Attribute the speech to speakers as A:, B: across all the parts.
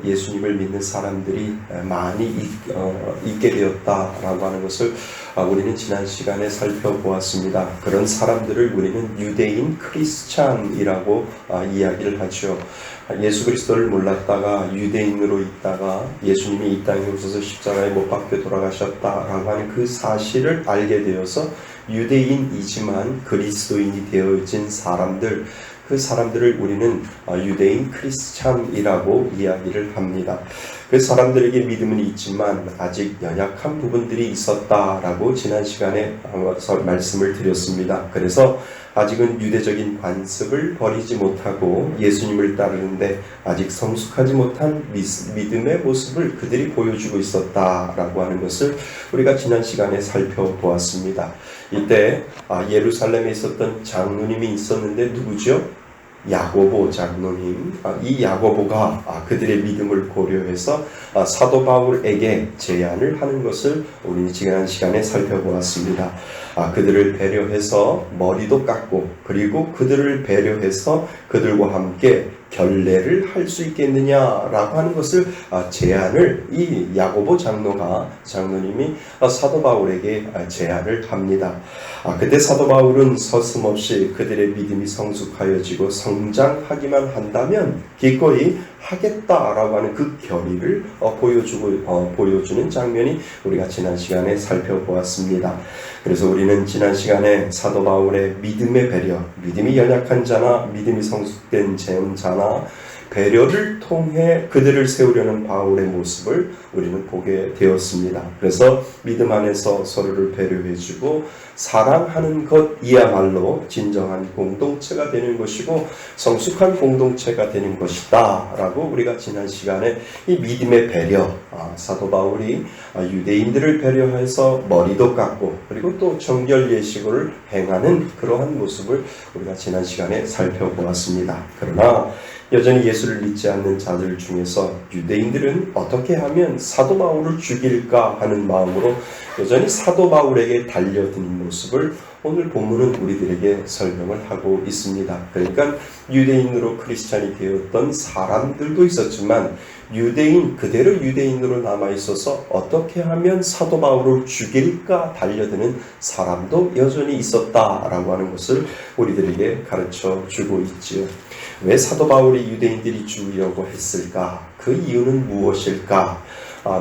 A: 예수님을 믿는 사람들이 많이 있게 되었다라고 하는 것을 우리는 지난 시간에 살펴보았습니다. 그런 사람들을 우리는 유대인 크리스찬이라고 이야기를 하죠. 예수 그리스도를 몰랐다가 유대인으로 있다가 예수님이 이 땅에 오셔서 십자가에 못 박혀 돌아가셨다라고 하는 그 사실을 알게 되어서 유대인이지만 그리스도인이 되어진 사람들, 그 사람들을 우리는 유대인 크리스찬이라고 이야기를 합니다. 그 사람들에게 믿음은 있지만 아직 연약한 부분들이 있었다라고 지난 시간에 말씀을 드렸습니다. 그래서 아직은 유대적인 관습을 버리지 못하고 예수님을 따르는데 아직 성숙하지 못한 믿음의 모습을 그들이 보여주고 있었다라고 하는 것을 우리가 지난 시간에 살펴보았습니다. 이때 예루살렘에 있었던 장로님이 있었는데 누구죠? 야고보 장로님. 이 야고보가 그들의 믿음을 고려해서 사도 바울에게 제안을 하는 것을 우리는 지난 시간에 살펴보았습니다. 그들을 배려해서 머리도 깎고 그리고 그들을 배려해서 그들과 함께 결례를 할 수 있겠느냐라고 하는 것을 제안을 이 야고보 장로님이 사도 바울에게 제안을 합니다. 그때 사도 바울은 서슴없이 그들의 믿음이 성숙하여지고 성장하기만 한다면 기꺼이 하겠다라고 하는 그 결의를 보여주는 장면이 우리가 지난 시간에 살펴보았습니다. 그래서 우리는 지난 시간에 사도 바울의 믿음의 배려, 믿음이 연약한 자나 믿음이 성숙된 자나 배려를 통해 그들을 세우려는 바울의 모습을 우리는 보게 되었습니다. 그래서 믿음 안에서 서로를 배려해주고 사랑하는 것이야말로 진정한 공동체가 되는 것이고 성숙한 공동체가 되는 것이다 라고 우리가 지난 시간에 이 믿음의 배려, 사도 바울이 유대인들을 배려해서 머리도 깎고 그리고 또 정결 예식을 행하는 그러한 모습을 우리가 지난 시간에 살펴보았습니다. 그러나 여전히 예수를 믿지 않는 자들 중에서 유대인들은 어떻게 하면 사도 바울을 죽일까 하는 마음으로 여전히 사도 바울에게 달려드는 모습을 오늘 본문은 우리들에게 설명을 하고 있습니다. 그러니까 유대인으로 크리스찬이 되었던 사람들도 있었지만 그대로 유대인으로 남아있어서 어떻게 하면 사도 바울을 죽일까 달려드는 사람도 여전히 있었다라고 하는 것을 우리들에게 가르쳐 주고 있지요. 왜 사도 바울이 유대인들이 죽으려고 했을까? 그 이유는 무엇일까?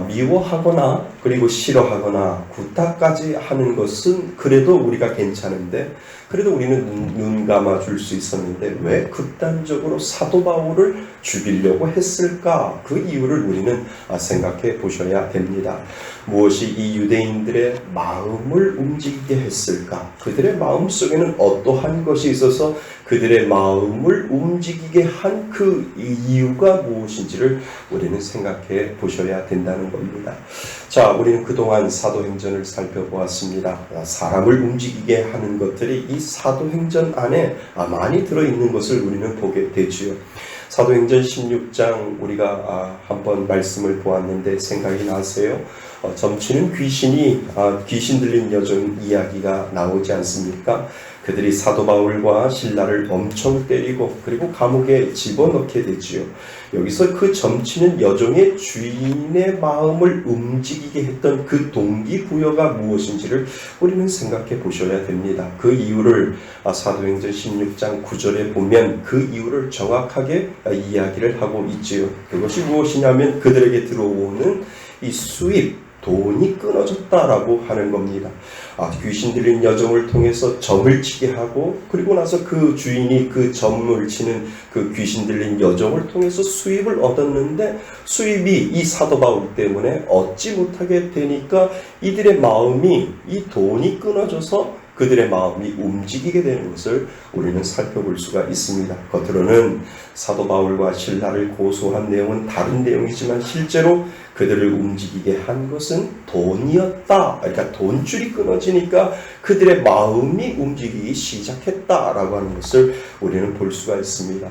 A: 미워하거나 그리고 싫어하거나 구타까지 하는 것은 그래도 우리가 괜찮은데 그래도 우리는 눈 감아 줄 수 있었는데 왜 극단적으로 사도 바울을 죽이려고 했을까? 그 이유를 우리는 생각해 보셔야 됩니다. 무엇이 이 유대인들의 마음을 움직이게 했을까? 그들의 마음 속에는 어떠한 것이 있어서 그들의 마음을 움직이게 한 그 이유가 무엇인지를 우리는 생각해 보셔야 된다는 겁니다. 자, 우리는 그동안 사도행전을 살펴보았습니다. 사람을 움직이게 하는 것들이 이 사도행전 안에 많이 들어있는 것을 우리는 보게 되지요. 사도행전 16장 우리가 한번 말씀을 보았는데 생각이 나세요? 점치는 귀신 들린 여종 이야기가 나오지 않습니까? 그들이 사도 바울과 신라를 엄청 때리고 그리고 감옥에 집어넣게 되지요. 여기서 그 점치는 여종의 주인의 마음을 움직이게 했던 그 동기부여가 무엇인지를 우리는 생각해 보셔야 됩니다. 그 이유를 사도행전 16장 9절에 보면 그 이유를 정확하게 이야기를 하고 있지요. 그것이 무엇이냐면 그들에게 들어오는 이 수입, 돈이 끊어졌다라고 하는 겁니다. 귀신 들린 여종을 통해서 점을 치게 하고 그리고 나서 그 주인이 그 점을 치는 그 귀신 들린 여종을 통해서 수입을 얻었는데 수입이 이 사도 바울 때문에 얻지 못하게 되니까 이들의 마음이 이 돈이 끊어져서 그들의 마음이 움직이게 되는 것을 우리는 살펴볼 수가 있습니다. 겉으로는 사도 바울과 신라를 고소한 내용은 다른 내용이지만 실제로 그들을 움직이게 한 것은 돈이었다. 그러니까 돈줄이 끊어지니까 그들의 마음이 움직이기 시작했다라고 하는 것을 우리는 볼 수가 있습니다.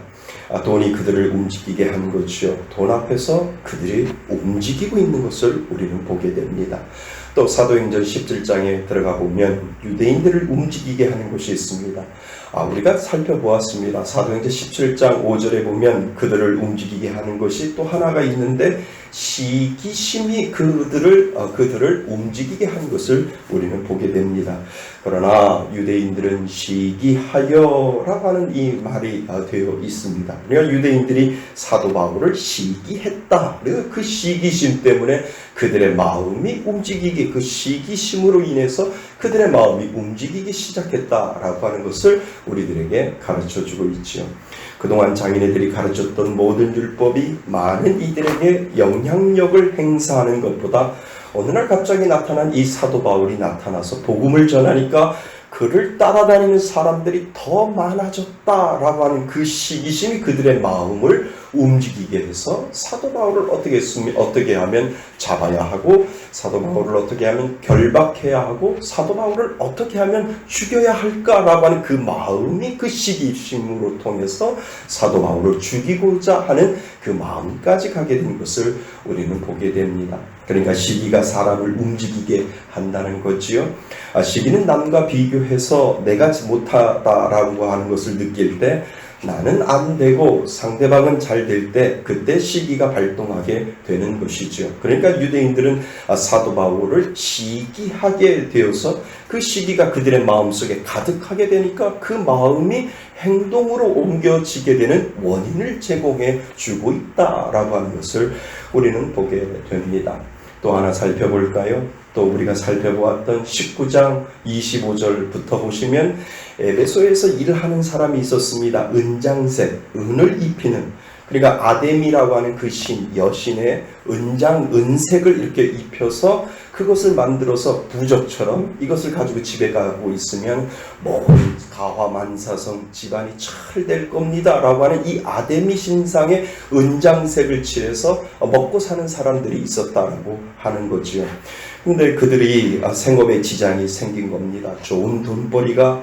A: 돈이 그들을 움직이게 한 것이요. 돈 앞에서 그들이 움직이고 있는 것을 우리는 보게 됩니다. 또 사도행전 17장에 들어가 보면 유대인들을 움직이게 하는 것이 있습니다. 우리가 살펴보았습니다. 사도행전 17장 5절에 보면 그들을 움직이게 하는 것이 또 하나가 있는데 시기심이 그들을 움직이게 한 것을 우리는 보게 됩니다. 그러나 유대인들은 시기하여라고 하는 이 말이 되어 있습니다. 그러니까 유대인들이 사도 바울을 시기했다. 그래서 그 시기심 때문에 그들의 마음이 움직이게, 그 시기심으로 인해서 그들의 마음이 움직이기 시작했다라고 하는 것을 우리들에게 가르쳐주고 있지요. 그동안 장인애들이 가르쳤던 모든 율법이 많은 이들에게 영향력을 행사하는 것보다 어느 날 갑자기 나타난 이 사도 바울이 나타나서 복음을 전하니까 그를 따라다니는 사람들이 더 많아졌다라고 하는 그 시기심이 그들의 마음을 움직이게 해서 사도 바울을 어떻게 하면 잡아야 하고, 사도 바울을 어떻게 하면 결박해야 하고, 사도 바울을 어떻게 하면 죽여야 할까라고 하는 그 마음이, 그 시기심으로 통해서 사도 바울을 죽이고자 하는 그 마음까지 가게 된 것을 우리는 보게 됩니다. 그러니까 시기가 사람을 움직이게 한다는 거지요. 시기는 남과 비교해서 내가 못하다라고 하는 것을 느낄 때, 나는 안 되고 상대방은 잘 될 때, 그때 시기가 발동하게 되는 것이죠. 그러니까 유대인들은 사도 바울을 시기하게 되어서 그 시기가 그들의 마음속에 가득하게 되니까 그 마음이 행동으로 옮겨지게 되는 원인을 제공해 주고 있다라고 하는 것을 우리는 보게 됩니다. 또 하나 살펴볼까요? 또 우리가 살펴보았던 19장 25절부터 보시면 에베소에서 일하는 사람이 있었습니다. 은장색, 은을 입히는, 그러니까 아데미라고 하는 그 신, 여신의 은색을 이렇게 입혀서 그것을 만들어서 부적처럼 이것을 가지고 집에 가고 있으면 가화만사성 집안이 잘 될 겁니다 라고 하는 이 아데미 신상의 은장색을 칠해서 먹고 사는 사람들이 있었다라고 하는 거지요. 근데 그들이 생업에 지장이 생긴 겁니다. 좋은 돈벌이가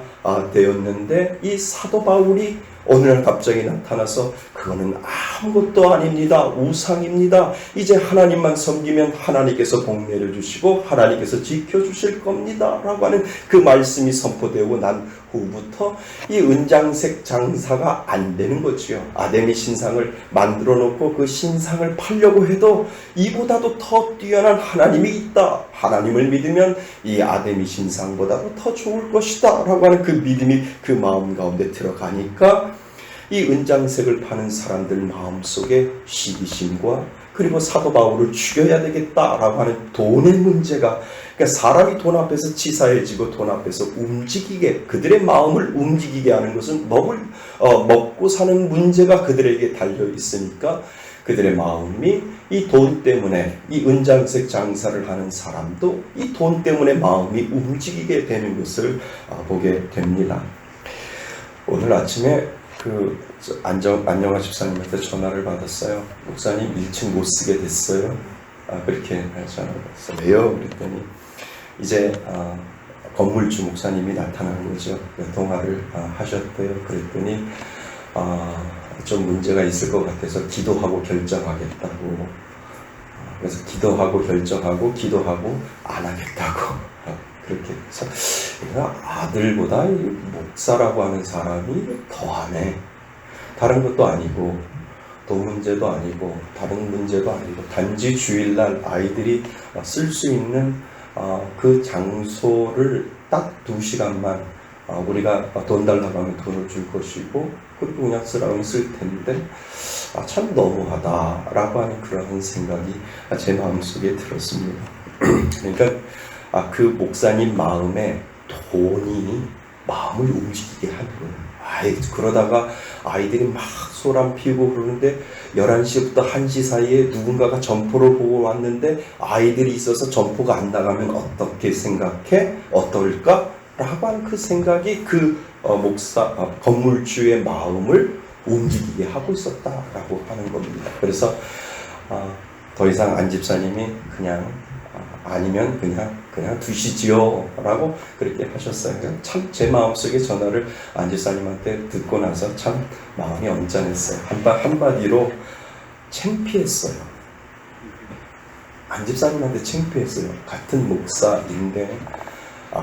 A: 되었는데 이 사도 바울이 어느 날 갑자기 나타나서 그거는 아무것도 아닙니다. 우상입니다. 이제 하나님만 섬기면 하나님께서 복 내려주시고 하나님께서 지켜주실 겁니다 라고 하는 그 말씀이 선포되고 난 후부터 이 은장색 장사가 안 되는 거지요. 아데미 신상을 만들어 놓고 그 신상을 팔려고 해도 이보다도 더 뛰어난 하나님이 있다. 하나님을 믿으면 이 아데미 신상보다도 더 좋을 것이다 라고 하는 그 믿음이 그 마음 가운데 들어가니까 이 은장색을 파는 사람들 마음속에 시기심과 그리고 사도 바울을 죽여야 되겠다라고 하는 돈의 문제가, 그러니까 사람이 돈 앞에서 치사해지고 돈 앞에서 움직이게, 그들의 마음을 움직이게 하는 것은 먹고 사는 문제가 그들에게 달려 있으니까 그들의 마음이 이 돈 때문에, 이 은장색 장사를 하는 사람도 이 돈 때문에 마음이 움직이게 되는 것을 보게 됩니다. 오늘 아침에 안녕하 집사님한테 전화를 받았어요. 목사님 1층 못 쓰게 됐어요. 그렇게 전화를 받았어요. 왜요? 그랬더니 이제 건물주 목사님이 나타나는 거죠. 통화를 하셨대요. 그랬더니 좀 문제가 있을 것 같아서 기도하고 결정하겠다고. 그래서 기도하고 결정하고 기도하고 안 하겠다고. 그렇게 해서 아들보다 목사라고 하는 사람이 더하네. 다른 것도 아니고 돈 문제도 아니고 다른 문제도 아니고 단지 주일날 아이들이 쓸 수 있는 그 장소를 딱 2시간만 우리가 돈 달라고 하면 돈을 줄 것이고 그리고 그냥 쓰라고 쓸 텐데 참 너무하다라고 하는 그러한 생각이 제 마음속에 들었습니다. 그러니까 그 목사님 마음에 돈이 마음을 움직이게 하는 거예요. 그러다가 아이들이 막 소란 피우고 그러는데 11시부터 1시 사이에 누군가가 점포를 보고 왔는데 아이들이 있어서 점포가 안 나가면 어떻게 생각해? 어떨까? 라고 하는 그 생각이 그 건물주의 마음을 움직이게 하고 있었다라고 하는 겁니다. 그래서 더 이상 안 집사님이 그냥 아니면 그냥 두시지요 라고 그렇게 하셨어요. 참 제 마음속에 전화를 안 집사님한테 듣고 나서 참 마음이 언짢았어요. 한마디로 창피했어요. 안집사님한테 창피했어요. 같은 목사인데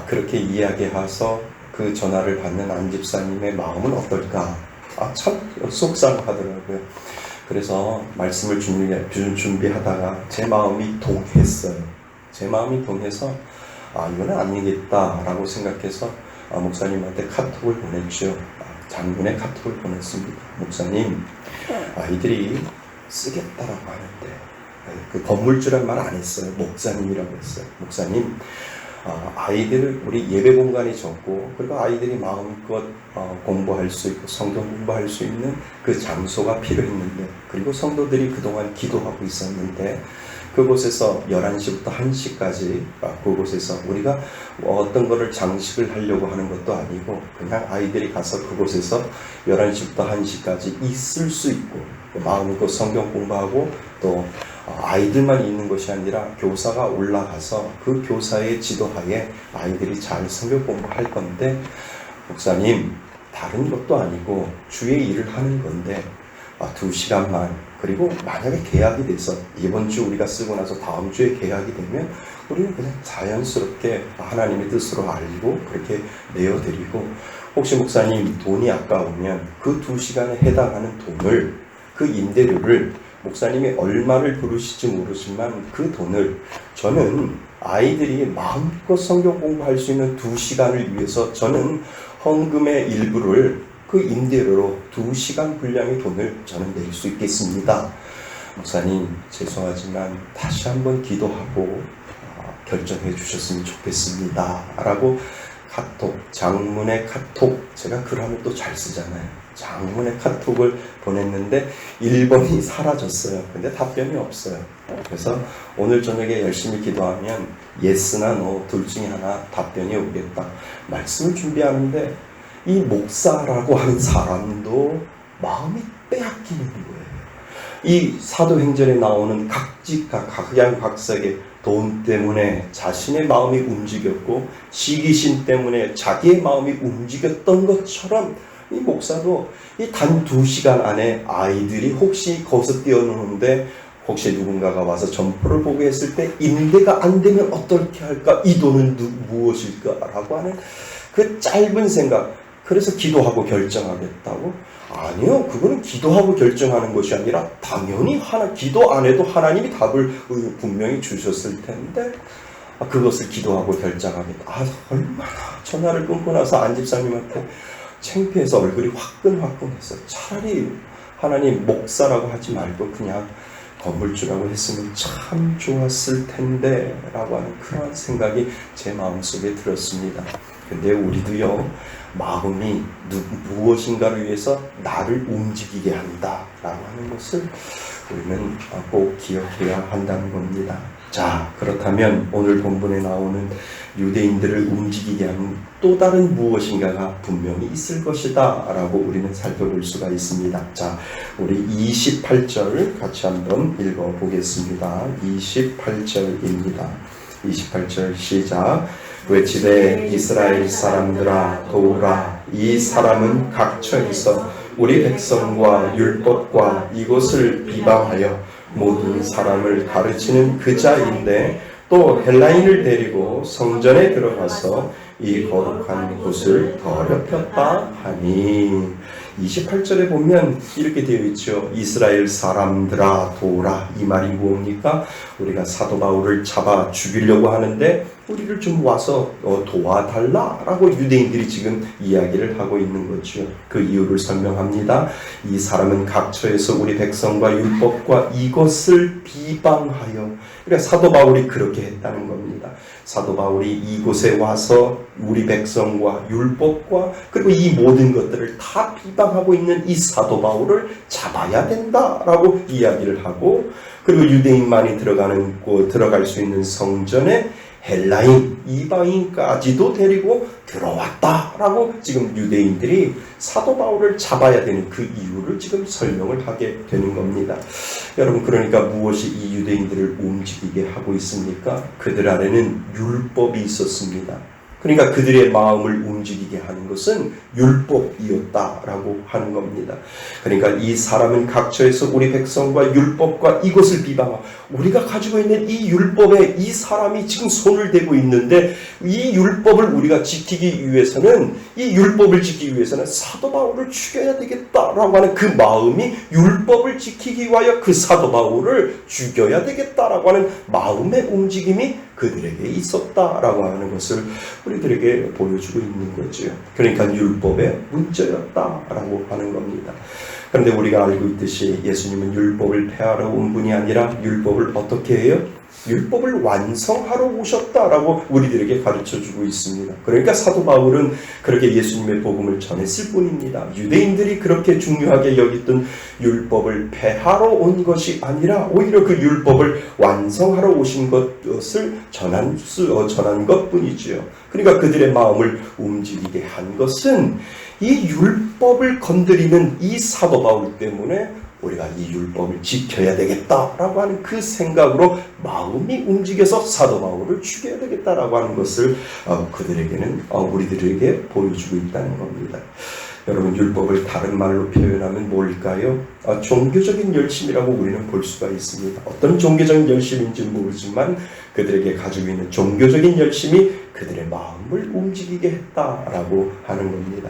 A: 그렇게 이야기해서 그 전화를 받는 안집사님의 마음은 어떨까? 참 속상하더라고요. 그래서 말씀을 준비하다가 제 마음이 동했어요. 제 마음이 동해서 이거는 아니겠다라고 생각해서 목사님한테 카톡을 보냈죠. 장문의 카톡을 보냈습니다. 목사님, 아이들이 쓰겠다라고 하는데 그 건물주란 말 안 했어요. 목사님이라고 했어요. 목사님, 아이들 우리 예배 공간이 적고 그리고 아이들이 마음껏 공부할 수 있고 성경 공부할 수 있는 그 장소가 필요했는데, 그리고 성도들이 그동안 기도하고 있었는데 그곳에서 11시부터 1시까지 그곳에서 우리가 어떤 거를 장식을 하려고 하는 것도 아니고 그냥 아이들이 가서 그곳에서 11시부터 1시까지 있을 수 있고 마음껏 성경 공부하고 또 아이들만 있는 것이 아니라 교사가 올라가서 그 교사의 지도하에 아이들이 잘 성경 공부할 건데, 목사님 다른 것도 아니고 주의 일을 하는 건데 2시간만, 그리고 만약에 계약이 돼서 이번 주 우리가 쓰고 나서 다음 주에 계약이 되면 우리는 그냥 자연스럽게 하나님의 뜻으로 알고 그렇게 내어드리고, 혹시 목사님 돈이 아까우면 그 2시간에 해당하는 돈을, 그 임대료를 목사님이 얼마를 부르실지 모르지만 그 돈을 저는 아이들이 마음껏 성경 공부할 수 있는 2시간을 위해서 저는 헌금의 일부를 그 임대료로 2시간 분량의 돈을 저는 낼 수 있겠습니다. 목사님 죄송하지만 다시 한번 기도하고 결정해 주셨으면 좋겠습니다 라고 카톡, 장문의 카톡, 제가 글하면 또 잘 쓰잖아요. 장문의 카톡을 보냈는데 1번이 사라졌어요. 근데 답변이 없어요. 그래서 오늘 저녁에 열심히 기도하면 예스나 노 둘 중에 하나 답변이 오겠다. 말씀을 준비하는데 이 목사라고 하는 사람도 마음이 빼앗기는 거예요. 이 사도행전에 나오는 각양각색의 돈 때문에 자신의 마음이 움직였고 시기심 때문에 자기의 마음이 움직였던 것처럼 이 목사도 이 단 2시간 안에 아이들이 혹시 거기서 뛰어노는데 혹시 누군가가 와서 점포를 보게 했을 때 임대가 안 되면 어떻게 할까? 이 돈은 무엇일까? 라고 하는 그 짧은 생각. 그래서 기도하고 결정하겠다고? 아니요. 그거는 기도하고 결정하는 것이 아니라 당연히 기도 안 해도 하나님이 답을 분명히 주셨을 텐데 그것을 기도하고 결정하겠다. 얼마나 전화를 끊고 나서 안집사님한테 창피해서 얼굴이 화끈화끈했어요. 차라리 하나님 목사라고 하지 말고 그냥 건물주라고 했으면 참 좋았을 텐데 라고 하는 그런 생각이 제 마음속에 들었습니다. 근데 우리도요, 마음이 무엇인가를 위해서 나를 움직이게 한다 라고 하는 것을 우리는 꼭 기억해야 한다는 겁니다. 자, 그렇다면 오늘 본문에 나오는 유대인들을 움직이게 하는 또 다른 무엇인가가 분명히 있을 것이다 라고 우리는 살펴볼 수가 있습니다. 자, 우리 28절 같이 한번 읽어보겠습니다. 28절입니다. 28절 시작. 외치되 이스라엘 사람들아 도우라. 이 사람은 각처 있어 우리 백성과 율법과 이곳을 비방하여 모든 사람을 가르치는 그 자인데 또 헬라인을 데리고 성전에 들어가서 이 거룩한 곳을 더럽혔다 하니. 28절에 보면 이렇게 되어 있죠. 이스라엘 사람들아 도우라. 이 말이 무엇입니까? 우리가 사도 바울을 잡아 죽이려고 하는데 우리를 좀 와서 도와달라라고 유대인들이 지금 이야기를 하고 있는 거죠. 그 이유를 설명합니다. 이 사람은 각처에서 우리 백성과 율법과 이것을 비방하여, 그러니까 사도 바울이 그렇게 했다는 겁니다. 사도 바울이 이곳에 와서 우리 백성과 율법과 그리고 이 모든 것들을 다 비방하고 있는 이 사도 바울을 잡아야 된다라고 이야기를 하고, 그리고 유대인만이 들어갈 수 있는 성전에 헬라인, 이방인까지도 데리고 들어왔다라고 지금 유대인들이 사도 바울을 잡아야 되는 그 이유를 지금 설명을 하게 되는 겁니다. 여러분, 그러니까 무엇이 이 유대인들을 움직이게 하고 있습니까? 그들 안에는 율법이 있었습니다. 그러니까 그들의 마음을 움직이게 하는 것은 율법이었다라고 하는 겁니다. 그러니까 이 사람은 각처에서 우리 백성과 율법과 이것을 비방하고, 우리가 가지고 있는 이 율법에 이 사람이 지금 손을 대고 있는데, 이 율법을 우리가 지키기 위해서는, 이 율법을 지키기 위해서는 사도 바울을 죽여야 되겠다라고 하는 그 마음이, 율법을 지키기 위하여 그 사도 바울을 죽여야 되겠다라고 하는 마음의 움직임이 그들에게 있었다라고 하는 것을 우리들에게 보여주고 있는 거죠. 그러니까 율법의 문제였다라고 하는 겁니다. 그런데 우리가 알고 있듯이 예수님은 율법을 폐하러 온 분이 아니라 율법을 어떻게 해요? 율법을 완성하러 오셨다라고 우리들에게 가르쳐주고 있습니다. 그러니까 사도 바울은 그렇게 예수님의 복음을 전했을 뿐입니다. 유대인들이 그렇게 중요하게 여겼던 율법을 폐하러 온 것이 아니라 오히려 그 율법을 완성하러 오신 것을 전한 것뿐이지요. 그러니까 그들의 마음을 움직이게 한 것은 이 율법을 건드리는 이 사도 바울 때문에 우리가 이 율법을 지켜야 되겠다라고 하는 그 생각으로 마음이 움직여서 사도 바울을 죽여야 되겠다라고 하는 것을 그들에게는 우리들에게 보여주고 있다는 겁니다. 여러분, 율법을 다른 말로 표현하면 뭘까요? 종교적인 열심이라고 우리는 볼 수가 있습니다. 어떤 종교적인 열심인지 모르지만 그들에게 가지고 있는 종교적인 열심이 그들의 마음을 움직이게 했다라고 하는 겁니다.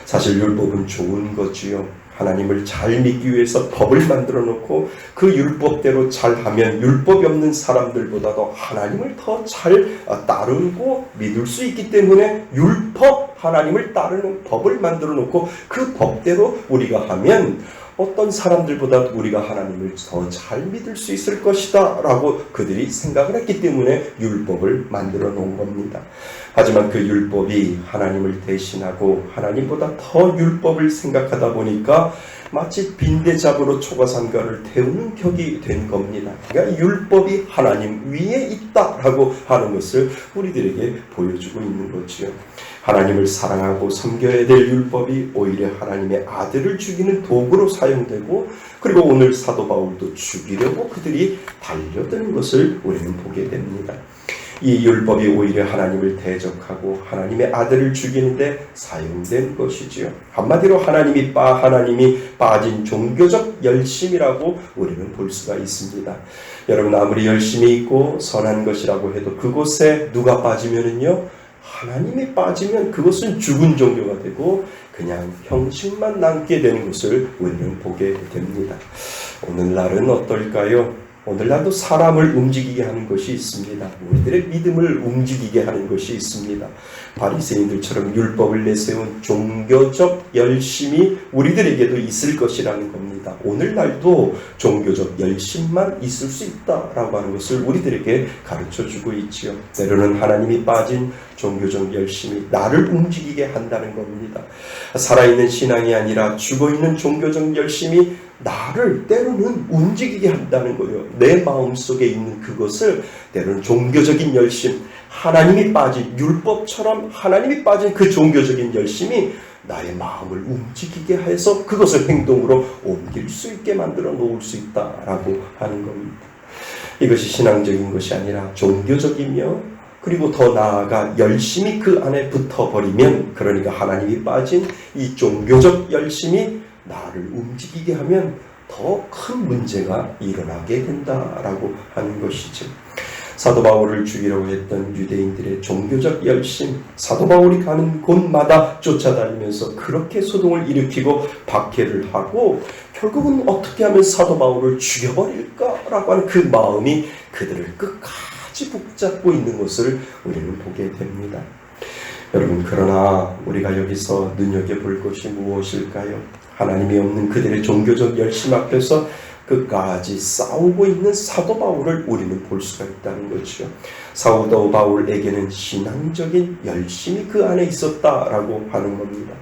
A: 사실 율법은 좋은 거지요. 하나님을 잘 믿기 위해서 법을 만들어 놓고 그 율법대로 잘하면 율법이 없는 사람들보다도 하나님을 더 잘 따르고 믿을 수 있기 때문에 율법, 하나님을 따르는 법을 만들어 놓고 그 법대로 우리가 하면 어떤 사람들보다 우리가 하나님을 더 잘 믿을 수 있을 것이다 라고 그들이 생각을 했기 때문에 율법을 만들어 놓은 겁니다. 하지만 그 율법이 하나님을 대신하고 하나님보다 더 율법을 생각하다 보니까 마치 빈대잡으로 초가삼가를 태우는 격이 된 겁니다. 그러니까 율법이 하나님 위에 있다라고 하는 것을 우리들에게 보여주고 있는 거지요. 하나님을 사랑하고 섬겨야 될 율법이 오히려 하나님의 아들을 죽이는 도구로 사용되고, 그리고 오늘 사도 바울도 죽이려고 그들이 달려드는 것을 우리는 보게 됩니다. 이 율법이 오히려 하나님을 대적하고 하나님의 아들을 죽이는데 사용된 것이지요. 한마디로 하나님이 빠진 종교적 열심이라고 우리는 볼 수가 있습니다. 여러분, 아무리 열심이 있고 선한 것이라고 해도 그곳에 누가 빠지면은요, 하나님이 빠지면 그것은 죽은 종교가 되고 그냥 형식만 남게 되는 것을 우리는 보게 됩니다. 오늘날은 어떨까요? 오늘날도 사람을 움직이게 하는 것이 있습니다. 우리들의 믿음을 움직이게 하는 것이 있습니다. 바리새인들처럼 율법을 내세운 종교적 열심이 우리들에게도 있을 것이라는 겁니다. 오늘날도 종교적 열심만 있을 수 있다라고 하는 것을 우리들에게 가르쳐주고 있지요. 때로는 하나님이 빠진 종교적 열심이 나를 움직이게 한다는 겁니다. 살아있는 신앙이 아니라 죽어있는 종교적 열심이 나를 때로는 움직이게 한다는 거예요. 내 마음속에 있는 그것을 때로는 종교적인 열심, 하나님이 빠진 율법처럼 하나님이 빠진 그 종교적인 열심이 나의 마음을 움직이게 해서 그것을 행동으로 옮길 수 있게 만들어 놓을 수 있다라고 하는 겁니다. 이것이 신앙적인 것이 아니라 종교적이며, 그리고 더 나아가 열심히 그 안에 붙어버리면, 그러니까 하나님이 빠진 이 종교적 열심이 나를 움직이게 하면 더 큰 문제가 일어나게 된다라고 하는 것이죠. 사도 바울을 죽이려고 했던 유대인들의 종교적 열심, 사도 바울이 가는 곳마다 쫓아다니면서 그렇게 소동을 일으키고 박해를 하고 결국은 어떻게 하면 사도 바울을 죽여버릴까라고 하는 그 마음이 그들을 끝까지 붙잡고 있는 것을 우리는 보게 됩니다. 여러분, 그러나 우리가 여기서 눈여겨볼 것이 무엇일까요? 하나님이 없는 그들의 종교적 열심 앞에서 끝까지 싸우고 있는 사도 바울을 우리는 볼 수가 있다는 거죠. 사도 바울에게는 신앙적인 열심이 그 안에 있었다라고 하는 겁니다.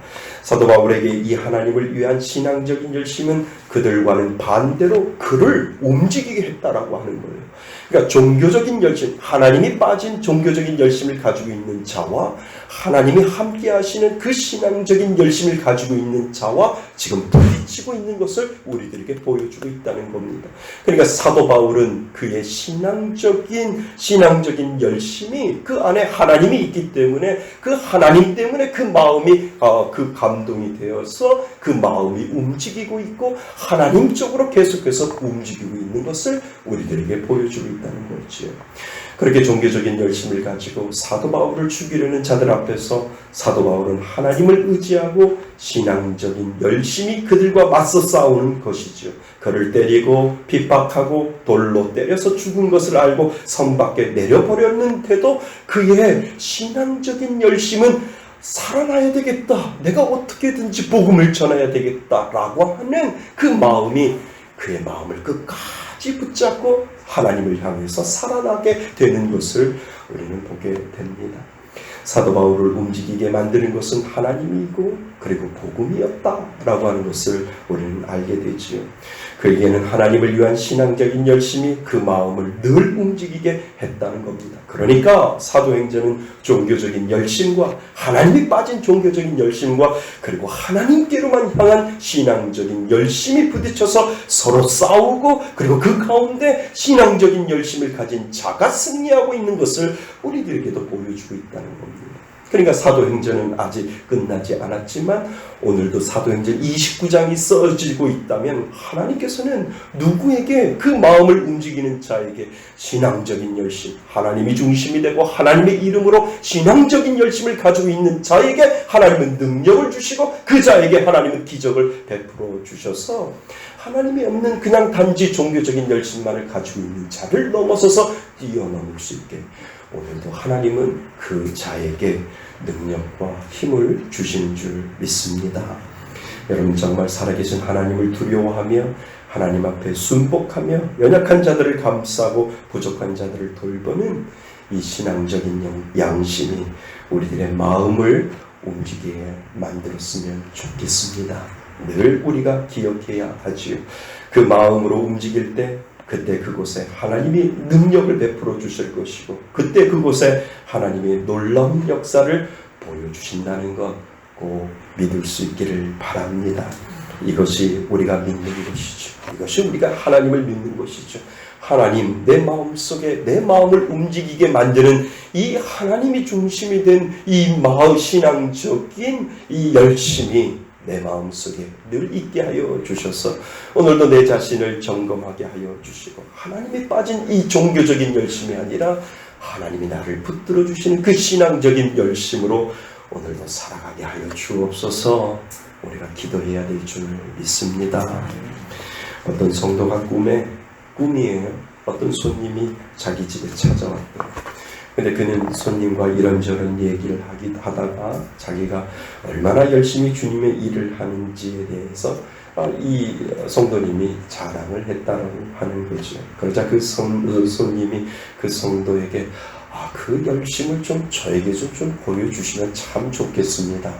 A: 사도 바울에게 이 하나님을 위한 신앙적인 열심은 그들과는 반대로 그를 움직이게 했다라고 하는 거예요. 그러니까 종교적인 열심, 하나님이 빠진 종교적인 열심을 가지고 있는 자와 하나님이 함께 하시는 그 신앙적인 열심을 가지고 있는 자와 지금 부딪히고 있는 것을 우리들에게 보여주고 있다는 겁니다. 그러니까 사도 바울은 그의 신앙적인 열심이 그 안에 하나님이 있기 때문에 그 하나님 때문에 그 마음이 그 감동이 되어서 그 마음이 움직이고 있고 하나님 쪽으로 계속해서 움직이고 있는 것을 우리들에게 보여주고 있다는 거지요. 그렇게 종교적인 열심을 가지고 사도 바울을 죽이려는 자들 앞에서 사도 바울은 하나님을 의지하고 신앙적인 열심히 그들과 맞서 싸우는 것이죠. 그를 때리고 핍박하고 돌로 때려서 죽은 것을 알고 성 밖에 내려버렸는데도 그의 신앙적인 열심은 살아나야 되겠다. 내가 어떻게든지 복음을 전해야 되겠다라고 하는 그 마음이 그의 마음을 끝까지 붙잡고 하나님을 향해서 살아나게 되는 것을 우리는 보게 됩니다. 사도 바울을 움직이게 만드는 것은 하나님이고 그리고 복음이었다라고 하는 것을 우리는 알게 되지요. 그에게는 하나님을 위한 신앙적인 열심이 그 마음을 늘 움직이게 했다는 겁니다. 그러니까 사도행전은 종교적인 열심과 하나님이 빠진 종교적인 열심과 그리고 하나님께로만 향한 신앙적인 열심이 부딪혀서 서로 싸우고 그리고 그 가운데 신앙적인 열심을 가진 자가 승리하고 있는 것을 우리들에게도 보여주고 있다는 겁니다. 그러니까 사도행전은 아직 끝나지 않았지만 오늘도 사도행전 29장이 써지고 있다면 하나님께서는 누구에게 그 마음을 움직이는 자에게 신앙적인 열심, 하나님이 중심이 되고 하나님의 이름으로 신앙적인 열심을 가지고 있는 자에게 하나님은 능력을 주시고 그 자에게 하나님은 기적을 베풀어 주셔서 하나님이 없는 그냥 단지 종교적인 열심만을 가지고 있는 자를 넘어서서 뛰어넘을 수 있게 오늘도 하나님은 그 자에게 능력과 힘을 주시는 줄 믿습니다. 여러분 정말 살아계신 하나님을 두려워하며 하나님 앞에 순복하며 연약한 자들을 감싸고 부족한 자들을 돌보는 이 신앙적인 양심이 우리들의 마음을 움직이게 만들었으면 좋겠습니다. 늘 우리가 기억해야 하지요. 그 마음으로 움직일 때 그때 그곳에 하나님이 능력을 베풀어 주실 것이고 그때 그곳에 하나님의 놀라운 역사를 보여주신다는 것 꼭 믿을 수 있기를 바랍니다. 이것이 우리가 믿는 것이죠. 이것이 우리가 하나님을 믿는 것이죠. 하나님, 내 마음속에 내 마음을 움직이게 만드는 이 하나님이 중심이 된 이 신앙적인 이 열심이 내 마음속에 늘 있게 하여 주셔서 오늘도 내 자신을 점검하게 하여 주시고 하나님이 빠진 이 종교적인 열심이 아니라 하나님이 나를 붙들어 주시는 그 신앙적인 열심으로 오늘도 살아가게 하여 주옵소서. 우리가 기도해야 될 줄 믿습니다. 어떤 성도가 꿈이에요. 어떤 손님이 자기 집에 찾아왔다. 근데 그는 손님과 이런저런 얘기를 하다가 자기가 얼마나 열심히 주님의 일을 하는지에 대해서 이 성도님이 자랑을 했다고 하는 거죠. 그러자 그 손님이 그 성도에게 그 열심을 좀 저에게 좀 보여주시면 참 좋겠습니다.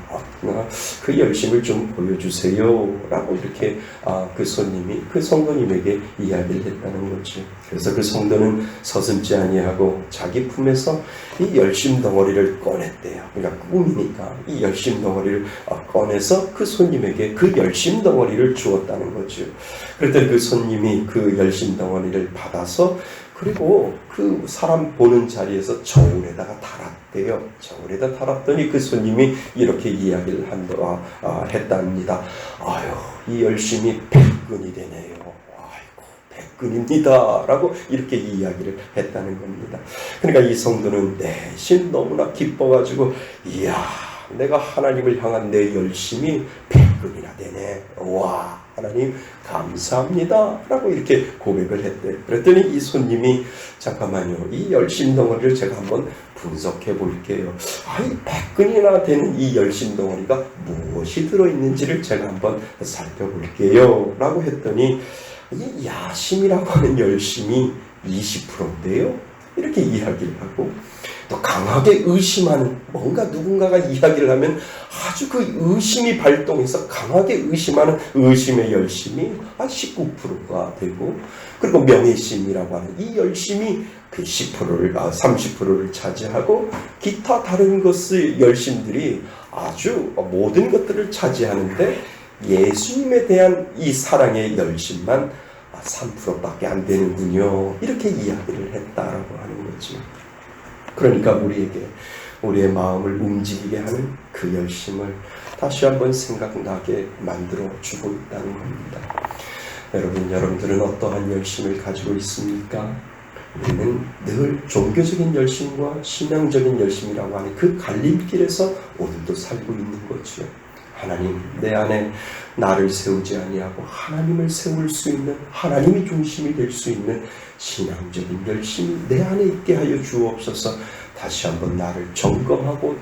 A: 그 열심을 좀 보여주세요. 라고 이렇게 그 손님이 그 성도님에게 이야기를 했다는 거죠. 그래서 그 성도는 서슴지 아니하고 자기 품에서 이 열심 덩어리를 꺼냈대요. 그러니까 꿈이니까 이 열심 덩어리를 꺼내서 그 손님에게 그 열심 덩어리를 주었다는 거죠. 그랬더니 그 손님이 그 열심 덩어리를 받아서 그리고 그 사람 보는 자리에서 저울에다가 달았대요. 저울에다 달았더니 그 손님이 이렇게 이야기를 했답니다. 이 열심이 100근이 되네요. 아이고 100근입니다. 라고 이렇게 이야기를 했다는 겁니다. 그러니까 이 성도는 내심 너무나 기뻐가지고 이야 내가 하나님을 향한 내 열심이 100근이나 되네. 와 하나님 감사합니다 라고 이렇게 고백을 했대. 그랬더니 이 손님이 잠깐만요 이 열심 덩어리를 제가 한번 분석해 볼게요. 이 100근이나 되는 이 열심 덩어리가 무엇이 들어있는지를 제가 한번 살펴볼게요 라고 했더니 이 야심이라고 하는 열심이 20%인데요 이렇게 이야기를 하고, 또 강하게 의심하는, 뭔가 누군가가 이야기를 하면 아주 그 의심이 발동해서 강하게 의심하는 의심의 열심이 한 19%가 되고, 그리고 명예심이라고 하는 이 열심이 그 10%를, 30%를 차지하고, 기타 다른 것의 열심들이 아주 모든 것들을 차지하는데, 예수님에 대한 이 사랑의 열심만 3%밖에 안 되는군요. 이렇게 이야기를 했다라고 하는 거죠. 그러니까 우리의 마음을 움직이게 하는 그 열심을 다시 한번 생각나게 만들어 주고 있다는 겁니다. 여러분들은 어떠한 열심을 가지고 있습니까? 우리는 늘 종교적인 열심과 신앙적인 열심이라고 하는 그 갈림길에서 오늘도 살고 있는 거죠. 하나님, 내 안에 나를 세우지 아니하고 하나님을 세울 수 있는, 하나님이 중심이 될 수 있는 신앙적인 열심이 내 안에 있게 하여 주옵소서. 다시 한번 나를 점검하고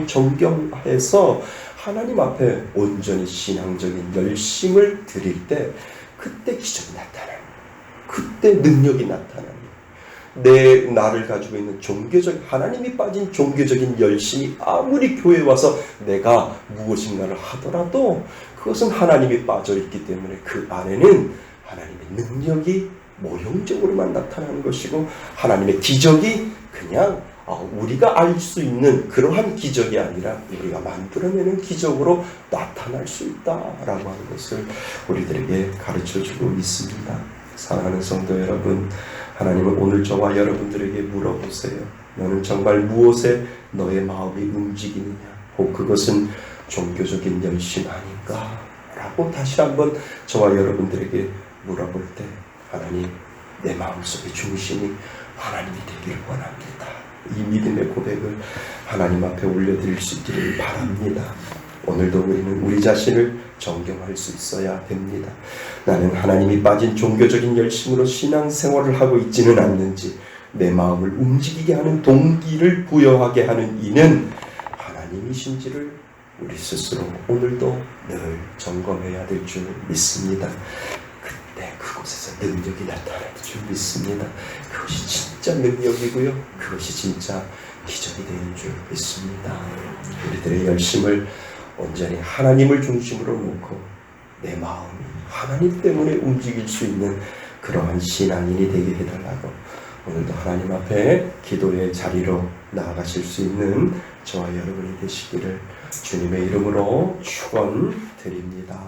A: 정경해서 하나님 앞에 온전히 신앙적인 열심을 드릴 때, 그때 기적이 나타납니다. 그때 능력이 나타납니다. 나를 가지고 있는 하나님이 빠진 종교적인 열심이 아무리 교회에 와서 내가 무엇인가를 하더라도 그것은 하나님이 빠져 있기 때문에 그 안에는 하나님의 능력이 모형적으로만 나타나는 것이고, 하나님의 기적이 그냥 우리가 알 수 있는 그러한 기적이 아니라 우리가 만들어내는 기적으로 나타날 수 있다라고 하는 것을 우리들에게 가르쳐주고 있습니다. 사랑하는 성도 여러분, 하나님은 오늘 저와 여러분들에게 물어보세요. 너는 정말 무엇에 너의 마음이 움직이느냐? 혹 그것은 종교적인 열심 아닌가? 라고 다시 한번 저와 여러분들에게 물어볼 때, 하나님, 내 마음속의 중심이 하나님이 되기를 원합니다. 이 믿음의 고백을 하나님 앞에 올려드릴 수 있기를 바랍니다. 오늘도 우리는 우리 자신을 정경할 수 있어야 됩니다. 나는 하나님이 빠진 종교적인 열심으로 신앙생활을 하고 있지는 않는지, 내 마음을 움직이게 하는 동기를 부여하게 하는 이는 하나님이신지를 우리 스스로 오늘도 늘 점검해야 될 줄 믿습니다. 그때 그곳에서 능력이 나타날 줄 믿습니다. 그것이 진짜 능력이고요, 그것이 진짜 기적이 되는 줄 믿습니다. 우리들의 열심을 온전히 하나님을 중심으로 놓고 내 마음이 하나님 때문에 움직일 수 있는 그러한 신앙인이 되게 해달라고, 오늘도 하나님 앞에 기도의 자리로 나아가실 수 있는 저와 여러분이 되시기를 주님의 이름으로 축원드립니다.